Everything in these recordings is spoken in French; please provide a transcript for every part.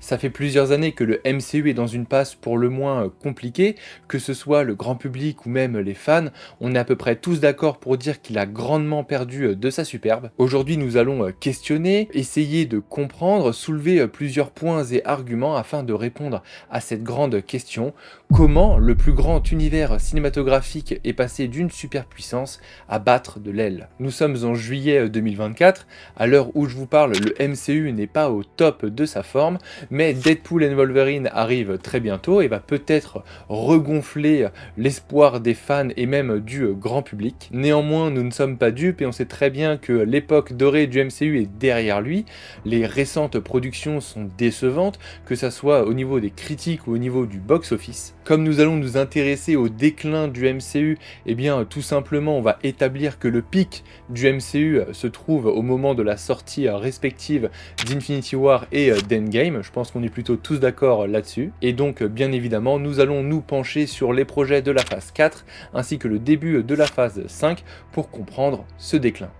Ça fait plusieurs années que le MCU est dans une passe pour le moins compliquée, que ce soit le grand public ou même les fans, on est à peu près tous d'accord pour dire qu'il a grandement perdu de sa superbe. Aujourd'hui nous allons questionner, essayer de comprendre, soulever plusieurs points et arguments afin de répondre à cette grande question: comment le plus grand univers cinématographique est passé d'une superpuissance à battre de l'aile. Nous sommes en juillet 2024, à l'heure où je vous parle, le MCU n'est pas au top de sa forme, mais Deadpool and Wolverine arrive très bientôt et va peut-être regonfler l'espoir des fans et même du grand public. Néanmoins, nous ne sommes pas dupes et on sait très bien que l'époque dorée du MCU est derrière lui. Les récentes productions sont décevantes, que ça soit au niveau des critiques ou au niveau du box-office. Comme nous allons nous intéresser au déclin du MCU, eh bien tout simplement on va établir que le pic du MCU se trouve au moment de la sortie respective d'Infinity War et d'Endgame. Je pense qu'on est plutôt tous d'accord là-dessus. Et donc, bien évidemment, nous allons nous pencher sur les projets de la phase 4 ainsi que le début de la phase 5 pour comprendre ce déclin.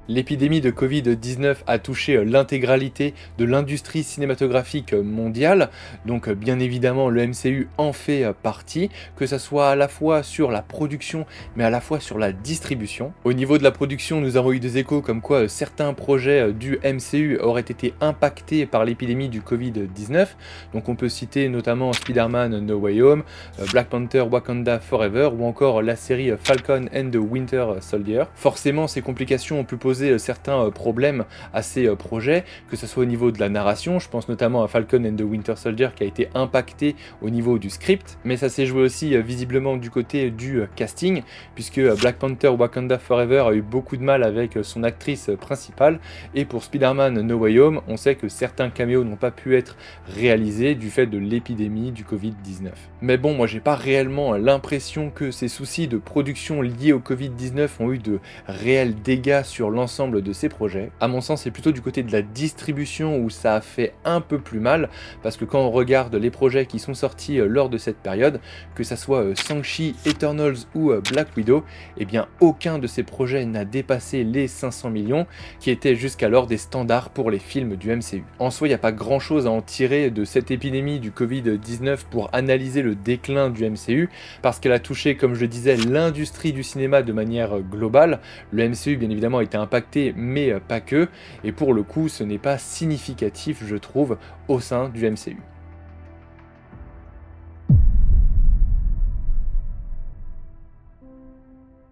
L'épidémie de Covid-19 a touché l'intégralité de l'industrie cinématographique mondiale, donc bien évidemment le MCU en fait partie, que ça soit à la fois sur la production mais à la fois sur la distribution. Au niveau de la production, nous avons eu des échos comme quoi certains projets du MCU auraient été impactés par l'épidémie du Covid-19, donc on peut citer notamment Spider-Man No Way Home, Black Panther Wakanda Forever ou encore la série Falcon and the Winter Soldier. Forcément, ces complications ont pu poser certains problèmes à ces projets, que ce soit au niveau de la narration, je pense notamment à Falcon and the Winter Soldier qui a été impacté au niveau du script, mais ça s'est joué aussi visiblement du côté du casting, puisque Black Panther Wakanda Forever a eu beaucoup de mal avec son actrice principale, et pour Spider-Man No Way Home, on sait que certains caméos n'ont pas pu être réalisés du fait de l'épidémie du Covid-19. Mais bon, moi j'ai pas réellement l'impression que ces soucis de production liés au Covid-19 ont eu de réels dégâts sur l'ensemble de ces projets. À mon sens, c'est plutôt du côté de la distribution où ça a fait un peu plus mal, parce que quand on regarde les projets qui sont sortis lors de cette période, que ça soit Shang-Chi, Eternals ou Black Widow, eh bien aucun de ces projets n'a dépassé les 500 millions, qui étaient jusqu'alors des standards pour les films du MCU. En soi, il n'y a pas grand chose à en tirer de cette épidémie du Covid-19 pour analyser le déclin du MCU, parce qu'elle a touché, comme je le disais, l'industrie du cinéma de manière globale. Le MCU, bien évidemment, a été impacté, mais pas que, et pour le coup, ce n'est pas significatif, je trouve, au sein du MCU.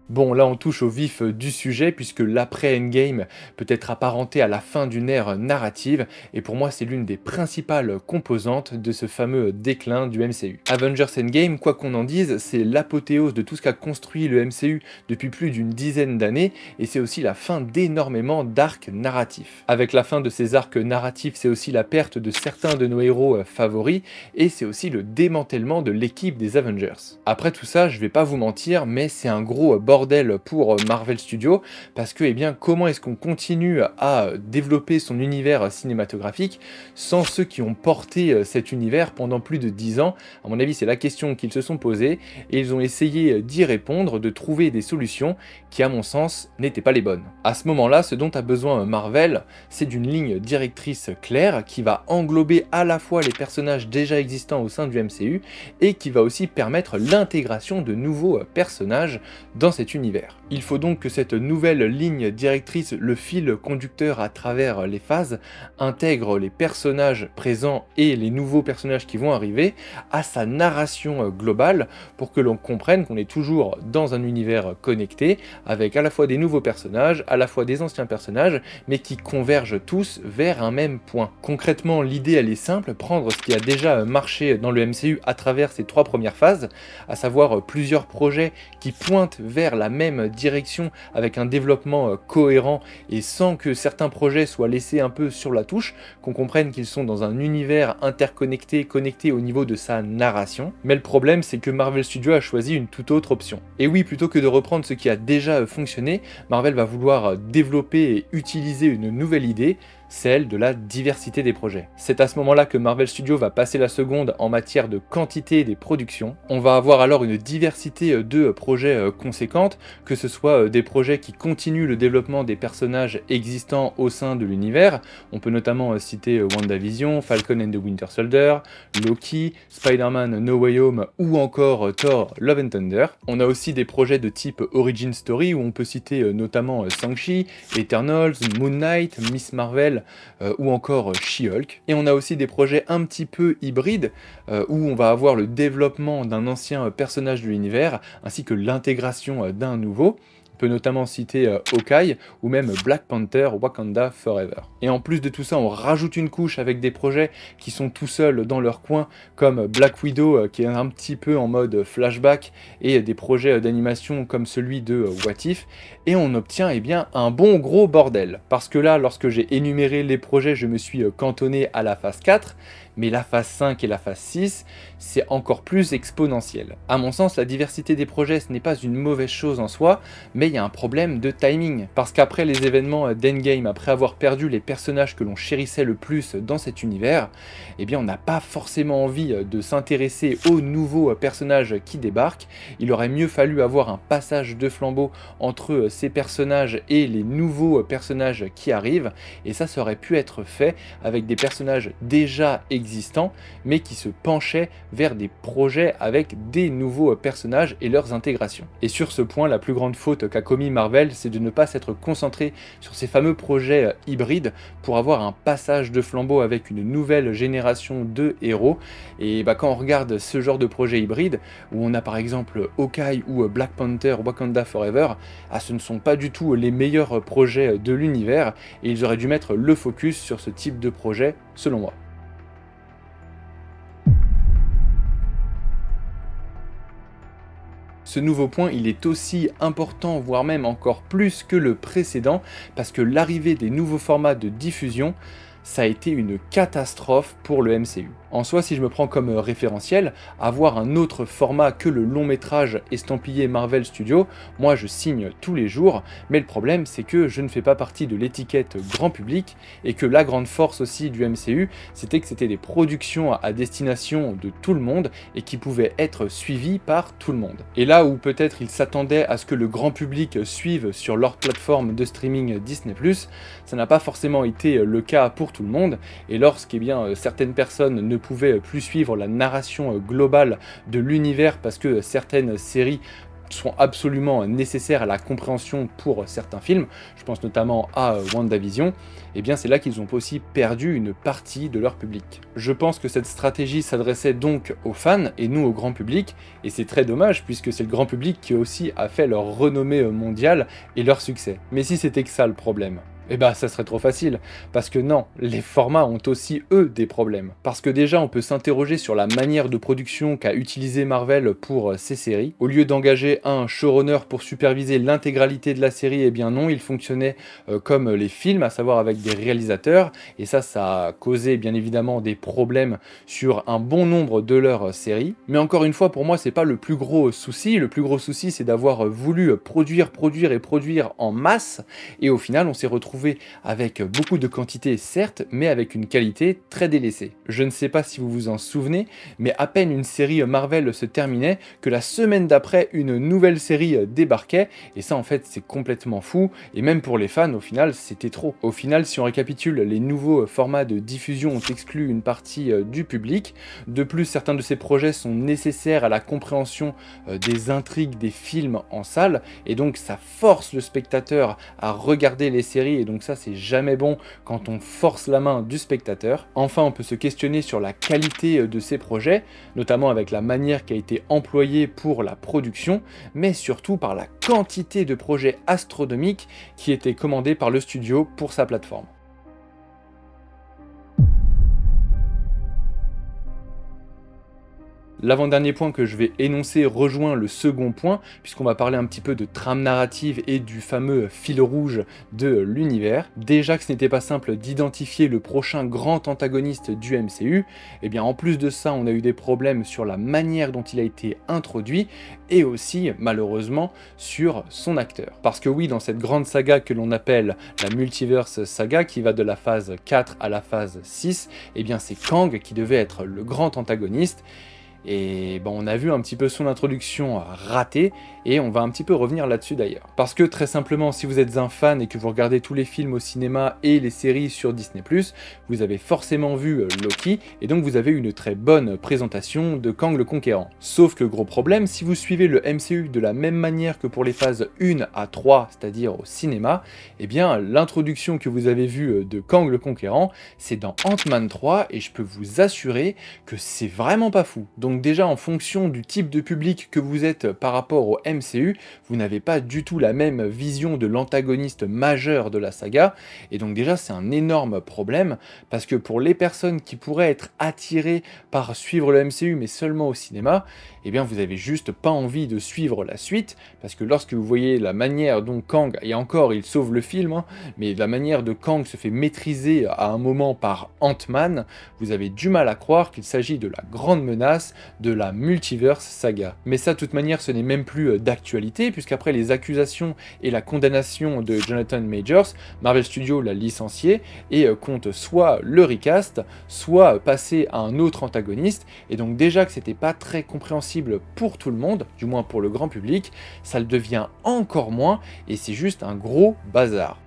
Bon, là on touche au vif du sujet puisque l'après-Endgame peut être apparenté à la fin d'une ère narrative et pour moi c'est l'une des principales composantes de ce fameux déclin du MCU. Avengers Endgame, quoi qu'on en dise, c'est l'apothéose de tout ce qu'a construit le MCU depuis plus d'une dizaine d'années et c'est aussi la fin d'énormément d'arcs narratifs. Avec la fin de ces arcs narratifs, c'est aussi la perte de certains de nos héros favoris et c'est aussi le démantèlement de l'équipe des Avengers. Après tout ça, je vais pas vous mentir, mais c'est un gros bordel pour Marvel Studios, parce que, eh bien, comment est-ce qu'on continue à développer son univers cinématographique sans ceux qui ont porté cet univers pendant plus de 10 ans? À mon avis, c'est la question qu'ils se sont posées, et ils ont essayé d'y répondre, de trouver des solutions qui, à mon sens, n'étaient pas les bonnes. À ce moment-là, ce dont a besoin Marvel, c'est d'une ligne directrice claire qui va englober à la fois les personnages déjà existants au sein du MCU, et qui va aussi permettre l'intégration de nouveaux personnages dans cet univers. Il faut donc que cette nouvelle ligne directrice, le fil conducteur à travers les phases, intègre les personnages présents et les nouveaux personnages qui vont arriver à sa narration globale pour que l'on comprenne qu'on est toujours dans un univers connecté avec à la fois des nouveaux personnages, à la fois des anciens personnages, mais qui convergent tous vers un même point. Concrètement, l'idée elle est simple, prendre ce qui a déjà marché dans le MCU à travers ces 3 premières phases, à savoir plusieurs projets qui pointent vers la même direction avec un développement cohérent et sans que certains projets soient laissés un peu sur la touche, qu'on comprenne qu'ils sont dans un univers interconnecté, connecté au niveau de sa narration. Mais le problème, c'est que Marvel Studios a choisi une toute autre option. Et oui, plutôt que de reprendre ce qui a déjà fonctionné, Marvel va vouloir développer et utiliser une nouvelle idée, celle de la diversité des projets. C'est à ce moment-là que Marvel Studios va passer la seconde en matière de quantité des productions. On va avoir alors une diversité de projets conséquente, que ce soit des projets qui continuent le développement des personnages existants au sein de l'univers. On peut notamment citer WandaVision, Falcon and the Winter Soldier, Loki, Spider-Man No Way Home ou encore Thor Love and Thunder. On a aussi des projets de type Origin Story où on peut citer notamment Shang-Chi, Eternals, Moon Knight, Miss Marvel ou encore She-Hulk. Et on a aussi des projets un petit peu hybrides où on va avoir le développement d'un ancien personnage de l'univers ainsi que l'intégration d'un nouveau. On peut notamment citer Hawkeye ou même Black Panther Wakanda Forever. Et en plus de tout ça, on rajoute une couche avec des projets qui sont tout seuls dans leur coin, comme Black Widow qui est un petit peu en mode flashback, et des projets d'animation comme celui de What If, et on obtient un bon gros bordel. Parce que là, lorsque j'ai énuméré les projets, je me suis cantonné à la phase 4, mais la phase 5 et la phase 6, c'est encore plus exponentiel. À mon sens, la diversité des projets, ce n'est pas une mauvaise chose en soi, mais il y a un problème de timing. Parce qu'après les événements d'Endgame, après avoir perdu les personnages que l'on chérissait le plus dans cet univers, on n'a pas forcément envie de s'intéresser aux nouveaux personnages qui débarquent. Il aurait mieux fallu avoir un passage de flambeau entre ces personnages et les nouveaux personnages qui arrivent, et ça aurait pu être fait avec des personnages déjà existants, mais qui se penchaient vers des projets avec des nouveaux personnages et leurs intégrations. Et sur ce point, la plus grande faute qu'a commis Marvel, c'est de ne pas s'être concentré sur ces fameux projets hybrides pour avoir un passage de flambeau avec une nouvelle génération de héros. Et quand on regarde ce genre de projet hybride, où on a par exemple Hawkeye ou Black Panther Wakanda Forever, ce ne sont pas du tout les meilleurs projets de l'univers, et ils auraient dû mettre le focus sur ce type de projet, selon moi. Ce nouveau point, il est aussi important, voire même encore plus que le précédent, parce que l'arrivée des nouveaux formats de diffusion, ça a été une catastrophe pour le MCU. En soi, si je me prends comme référentiel, avoir un autre format que le long métrage estampillé Marvel Studios, moi je signe tous les jours, mais le problème c'est que je ne fais pas partie de l'étiquette grand public, et que la grande force aussi du MCU, c'était que c'était des productions à destination de tout le monde, et qui pouvaient être suivies par tout le monde. Et là où peut-être ils s'attendaient à ce que le grand public suive sur leur plateforme de streaming Disney+, ça n'a pas forcément été le cas pour tout le monde, et lorsque certaines personnes ne pouvaient plus suivre la narration globale de l'univers parce que certaines séries sont absolument nécessaires à la compréhension pour certains films, je pense notamment à WandaVision, c'est là qu'ils ont aussi perdu une partie de leur public. Je pense que cette stratégie s'adressait donc aux fans et nous au grand public, et c'est très dommage puisque c'est le grand public qui aussi a fait leur renommée mondiale et leur succès. Mais si c'était que ça le problème, ça serait trop facile, parce que non, les formats ont aussi, eux, des problèmes. Parce que déjà, on peut s'interroger sur la manière de production qu'a utilisé Marvel pour ces séries. Au lieu d'engager un showrunner pour superviser l'intégralité de la série, non, il fonctionnait comme les films, à savoir avec des réalisateurs, et ça a causé bien évidemment des problèmes sur un bon nombre de leurs séries. Mais encore une fois, pour moi, c'est pas le plus gros souci. Le plus gros souci, c'est d'avoir voulu produire en masse, et au final, on s'est retrouvé avec beaucoup de quantité certes, mais avec une qualité très délaissée. Je ne sais pas si vous vous en souvenez, mais à peine une série Marvel se terminait que la semaine d'après, une nouvelle série débarquait, et ça en fait c'est complètement fou, et même pour les fans au final c'était trop. Au final, si on récapitule, les nouveaux formats de diffusion ont exclu une partie du public. De plus, certains de ces projets sont nécessaires à la compréhension des intrigues des films en salle, et donc ça force le spectateur à regarder les séries, et donc ça c'est jamais bon quand on force la main du spectateur. Enfin, on peut se questionner sur la qualité de ces projets, notamment avec la manière qui a été employée pour la production, mais surtout par la quantité de projets astronomiques qui étaient commandés par le studio pour sa plateforme. L'avant-dernier point que je vais énoncer rejoint le second point, puisqu'on va parler un petit peu de trame narrative et du fameux fil rouge de l'univers. Déjà que ce n'était pas simple d'identifier le prochain grand antagoniste du MCU, et bien en plus de ça, on a eu des problèmes sur la manière dont il a été introduit, et aussi, malheureusement, sur son acteur. Parce que oui, dans cette grande saga que l'on appelle la Multiverse Saga, qui va de la phase 4 à la phase 6, eh bien c'est Kang qui devait être le grand antagoniste, et bon, on a vu un petit peu son introduction ratée, et on va un petit peu revenir là-dessus d'ailleurs. Parce que très simplement, si vous êtes un fan et que vous regardez tous les films au cinéma et les séries sur Disney+, vous avez forcément vu Loki, et donc vous avez une très bonne présentation de Kang le Conquérant. Sauf que gros problème, si vous suivez le MCU de la même manière que pour les phases 1 à 3, c'est-à-dire au cinéma, eh bien l'introduction que vous avez vue de Kang le Conquérant, c'est dans Ant-Man 3, et je peux vous assurer que c'est vraiment pas fou. Donc déjà, en fonction du type de public que vous êtes par rapport au MCU, vous n'avez pas du tout la même vision de l'antagoniste majeur de la saga, et donc déjà c'est un énorme problème, parce que pour les personnes qui pourraient être attirées par suivre le MCU mais seulement au cinéma, eh bien vous avez juste pas envie de suivre la suite, parce que lorsque vous voyez la manière dont Kang, et encore il sauve le film, hein, mais la manière dont Kang se fait maîtriser à un moment par Ant-Man, vous avez du mal à croire qu'il s'agit de la grande menace de la Multiverse Saga. Mais ça, de toute manière, ce n'est même plus d'actualité, puisqu'après les accusations et la condamnation de Jonathan Majors, Marvel Studios l'a licencié et compte soit le recast, soit passer à un autre antagoniste, et donc déjà que c'était pas très compréhensible pour tout le monde, du moins pour le grand public, ça le devient encore moins, et c'est juste un gros bazar.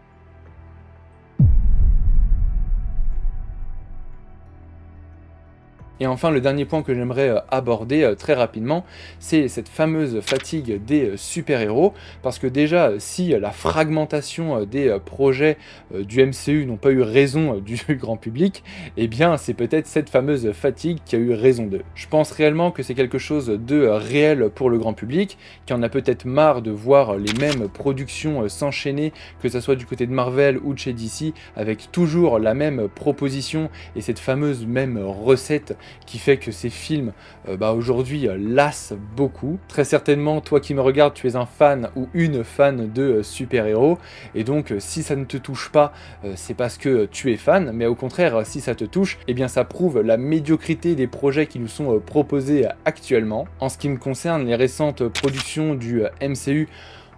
Et enfin, le dernier point que j'aimerais aborder très rapidement, c'est cette fameuse fatigue des super-héros, parce que déjà, si la fragmentation des projets du MCU n'ont pas eu raison du grand public, eh bien c'est peut-être cette fameuse fatigue qui a eu raison d'eux. Je pense réellement que c'est quelque chose de réel pour le grand public, qui en a peut-être marre de voir les mêmes productions s'enchaîner, que ce soit du côté de Marvel ou de chez DC, avec toujours la même proposition et cette fameuse même recette qui fait que ces films aujourd'hui lassent beaucoup. Très certainement, toi qui me regardes, tu es un fan ou une fan de super-héros, et donc si ça ne te touche pas, c'est parce que tu es fan, mais au contraire, si ça te touche, eh bien ça prouve la médiocrité des projets qui nous sont proposés actuellement. En ce qui me concerne, les récentes productions du MCU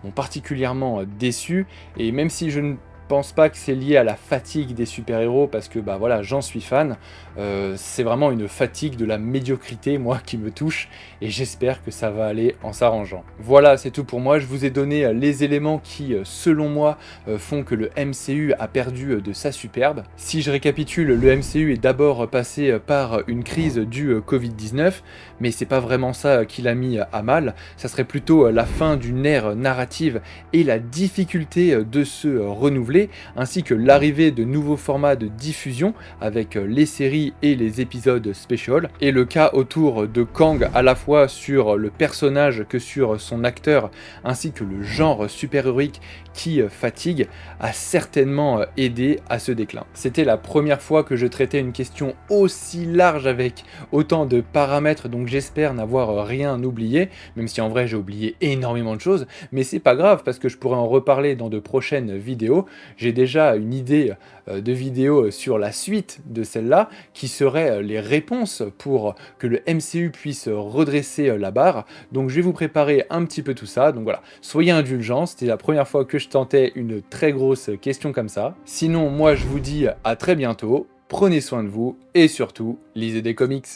m'ont particulièrement déçu, et même si je ne pense pas que c'est lié à la fatigue des super-héros, parce que voilà, j'en suis fan, c'est vraiment une fatigue de la médiocrité, moi, qui me touche, et j'espère que ça va aller en s'arrangeant. Voilà, c'est tout pour moi, je vous ai donné les éléments qui, selon moi, font que le MCU a perdu de sa superbe. Si je récapitule, le MCU est d'abord passé par une crise du Covid-19, mais c'est pas vraiment ça qui l'a mis à mal, ça serait plutôt la fin d'une ère narrative et la difficulté de se renouveler, ainsi que l'arrivée de nouveaux formats de diffusion avec les séries et les épisodes special, et le cas autour de Kang à la fois sur le personnage que sur son acteur, ainsi que le genre super-héroïque qui fatigue, a certainement aidé à ce déclin. C'était la première fois que je traitais une question aussi large avec autant de paramètres, donc j'espère n'avoir rien oublié, même si en vrai j'ai oublié énormément de choses, mais c'est pas grave parce que je pourrais en reparler dans de prochaines vidéos. J'ai déjà une idée de vidéo sur la suite de celle-là, qui serait les réponses pour que le MCU puisse redresser la barre, donc je vais vous préparer un petit peu tout ça, donc voilà, soyez indulgents, c'était la première fois que je tentais une très grosse question comme ça. Sinon, moi je vous dis à très bientôt, prenez soin de vous, et surtout, lisez des comics.